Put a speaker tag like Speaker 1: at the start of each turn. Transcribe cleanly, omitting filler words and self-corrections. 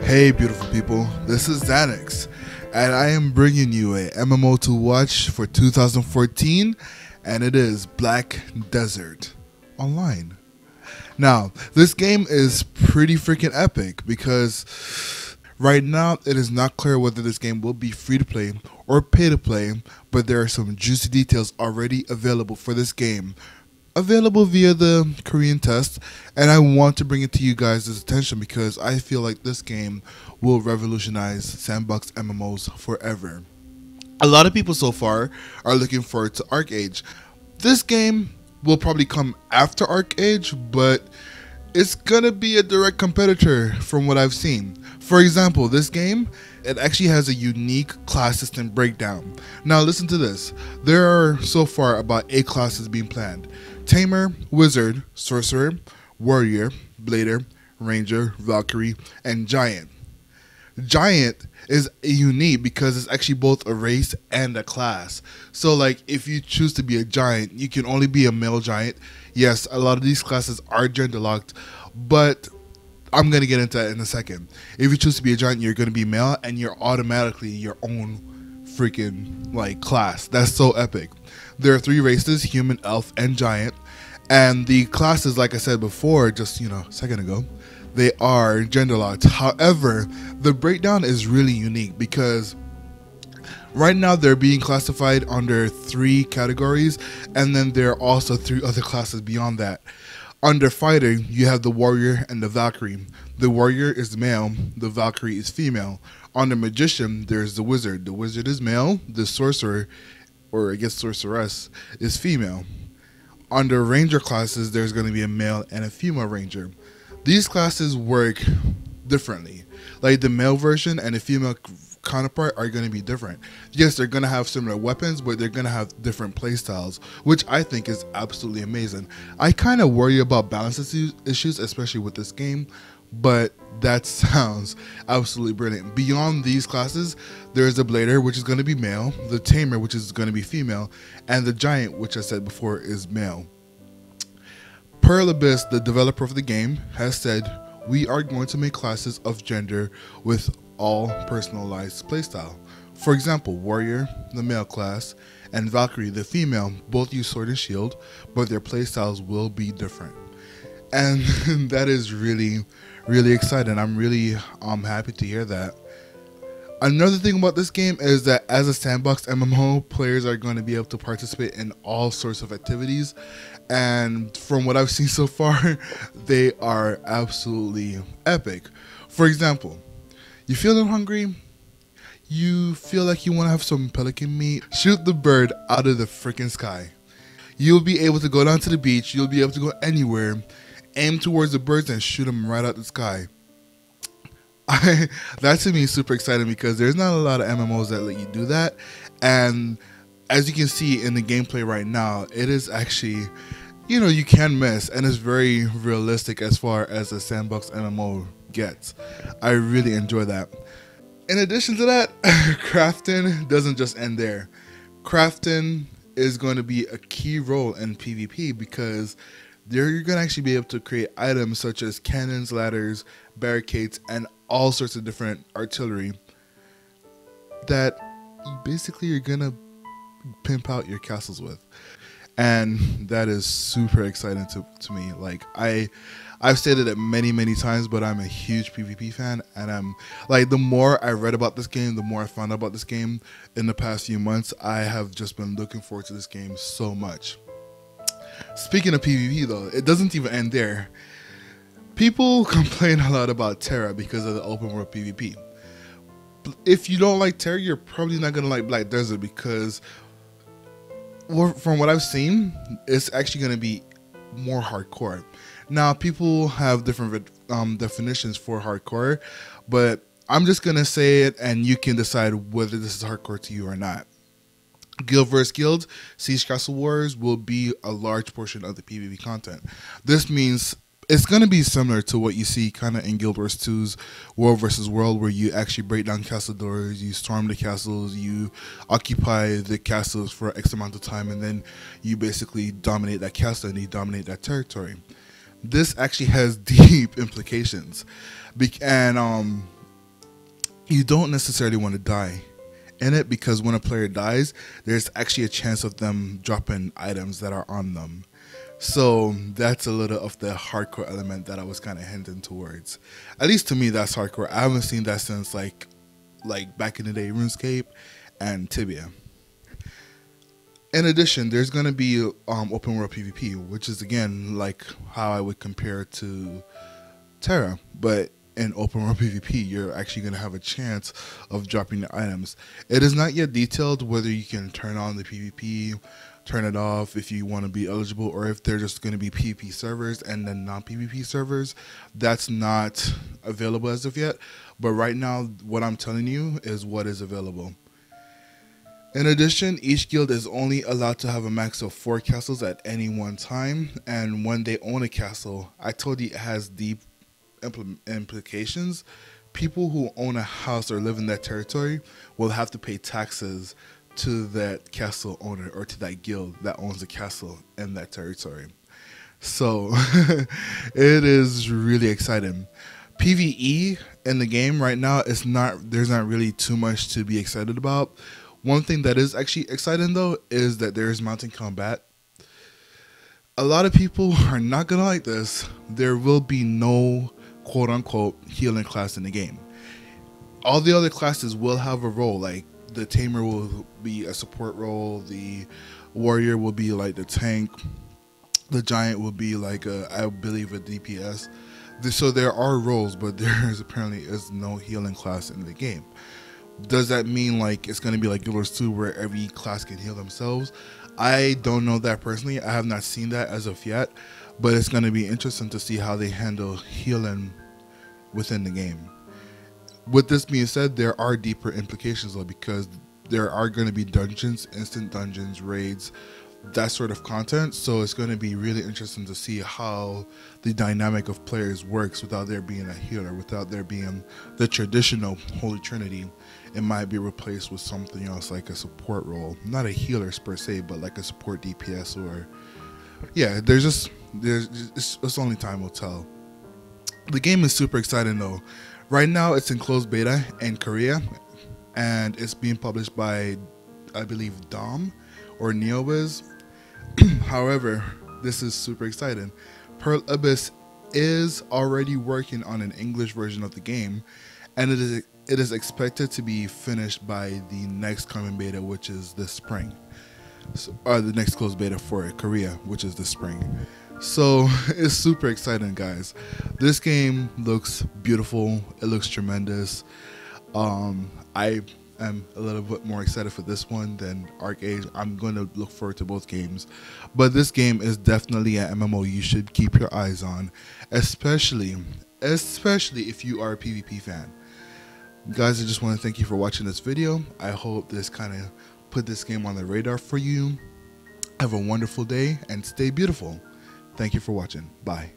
Speaker 1: Hey beautiful people, this is Xanax, and I am bringing you a MMO to watch for 2014, and it is Black Desert Online. Now, this game is pretty freaking epic because right now it is not clear whether this game will be free to play or pay to play, but there are some juicy details already available for this game, available via the Korean test, and I want to bring it to you guys' attention because I feel like this game will revolutionize sandbox MMOs forever. A lot of people so far are looking forward to Arc Age. This game will probably come after Arc Age, but it's gonna be a direct competitor from what I've seen. For example, this game, it actually has a unique class system breakdown. Now listen to this. There are so far about 8 classes being planned. Tamer, Wizard, Sorcerer, Warrior, Blader, Ranger, Valkyrie, and Giant. Giant is unique because it's actually both a race and a class. So like if you choose to be a giant, you can only be a male giant. Yes, a lot of these classes are gender locked, but I'm going to get into that in a second. If you choose to be a giant, you're going to be male and you're automatically your own freaking like class. That's so epic. There are 3 races, human, elf, and giant. And the classes, like I said before, just a second ago, they are gender locked. However, the breakdown is really unique because right now they're being classified under 3 categories, and then there are also 3 other classes beyond that. Under fighter, you have the warrior and the Valkyrie. The warrior is male, the Valkyrie is female. Under magician, there's the wizard. The wizard is male, the sorcerer, or I guess sorceress, is female. Under ranger classes, there's going to be a male and a female ranger. These classes work differently. Like the male version and the female counterpart are going to be different. Yes, they're going to have similar weapons, but they're going to have different playstyles, which I think is absolutely amazing. I kind of worry about balance issues, especially with this game, but that sounds absolutely brilliant. Beyond these classes, there's the Blader, which is going to be male, the Tamer, which is going to be female, and the Giant, which I said before is male. Pearl Abyss, the developer of the game, has said, "We are going to make classes of gender with all personalized playstyle. For example, Warrior, the male class, and Valkyrie, the female, both use sword and shield, but their playstyles will be different." And that is really exciting. I'm really happy to hear that. Another thing about this game is that as a sandbox MMO, players are going to be able to participate in all sorts of activities, and from what I've seen so far, they are absolutely epic. For example, you feeling hungry? You feel like you want to have some pelican meat? Shoot the bird out of the freaking sky. You'll be able to go down to the beach, you'll be able to go anywhere, aim towards the birds and shoot them right out the sky. That to me is super exciting because there's not a lot of MMOs that let you do that, and as you can see in the gameplay right now, it is actually, you can miss, and it's very realistic as far as a sandbox MMO gets. I really enjoy that. In addition to that, crafting doesn't just end there. Crafting is going to be a key role in PvP because there you're going to actually be able to create items such as cannons, ladders, barricades, and all sorts of different artillery that basically you're going to pimp out your castles with. And that is super exciting to me. Like I've stated it many times, but I'm a huge PvP fan, and I'm like, the more I read about this game, the more I found out about this game in the past few months, I have just been looking forward to this game so much. Speaking of PvP though, it doesn't even end there. People complain a lot about Terra because of the open world PvP. If you don't like Terra, you're probably not gonna like Black Desert because, well, from what I've seen, it's actually gonna be more hardcore. Now, people have different definitions for hardcore, but I'm just gonna say it, and you can decide whether this is hardcore to you or not. Guild vs. Guild, Siege Castle Wars will be a large portion of the PvP content. This means it's going to be similar to what you see kind of in Guild Wars 2's World vs. World, where you actually break down castle doors, you storm the castles, you occupy the castles for X amount of time, and then you basically dominate that castle and you dominate that territory. This actually has deep implications, and you don't necessarily want to die in it, because when a player dies, there's actually a chance of them dropping items that are on them. So that's a little of the hardcore element that I was kind of hinting towards. At least to me, that's hardcore. I haven't seen that since like back in the day, RuneScape and Tibia. In addition, there's going to be open world PvP, which is again like how I would compare it to Terra, but in open world PvP, you're actually going to have a chance of dropping the items. It is not yet detailed whether you can turn on the PvP, turn it off if you want to be eligible, or if they're just going to be PvP servers and then non-PvP servers. That's not available as of yet, but right now what I'm telling you is what is available. In addition, each guild is only allowed to have a max of 4 castles at any one time, and when they own a castle, I told you it has deep implications. People who own a house or live in that territory will have to pay taxes to that castle owner or to that guild that owns a castle in that territory. So it is really exciting. PvE in the game right now there's not really too much to be excited about. One thing that is actually exciting though is that there is mountain combat. A lot of people are not gonna like this. There will be no quote-unquote healing class in the game. All the other classes will have a role, like the tamer will be a support role, the warrior will be like the tank, the giant will be like I believe a DPS. So there are roles, but there is apparently is no healing class in the game. Does that mean like it's going to be like Guild Wars 2 where every class can heal themselves? I don't know that personally. I have not seen that as of yet, but it's going to be interesting to see how they handle healing within the game. With this being said, there are deeper implications though, because there are going to be dungeons, instant dungeons, raids, that sort of content. So it's going to be really interesting to see how the dynamic of players works without there being a healer, without there being the traditional Holy Trinity. It might be replaced with something else like a support role, not a healer per se, but like a support DPS, or yeah, it's only time will tell. The game is super exciting though. Right now it's in closed beta in Korea, and it's being published by, I believe, Dom or NeoWiz. However, this is super exciting. Pearl Abyss is already working on an English version of the game, and it is expected to be finished by the next coming beta, which is this spring. Or the next closed beta for Korea, which is this spring. So it's super exciting, guys. This game looks beautiful. It looks tremendous. I am a little bit more excited for this one than Arc Age. I'm going to look forward to both games, but this game is definitely an MMO you should keep your eyes on, especially if you are a PvP fan. Guys, I just want to thank you for watching this video. I hope this kind of put this game on the radar for you. Have a wonderful day and stay beautiful. Thank you for watching. Bye.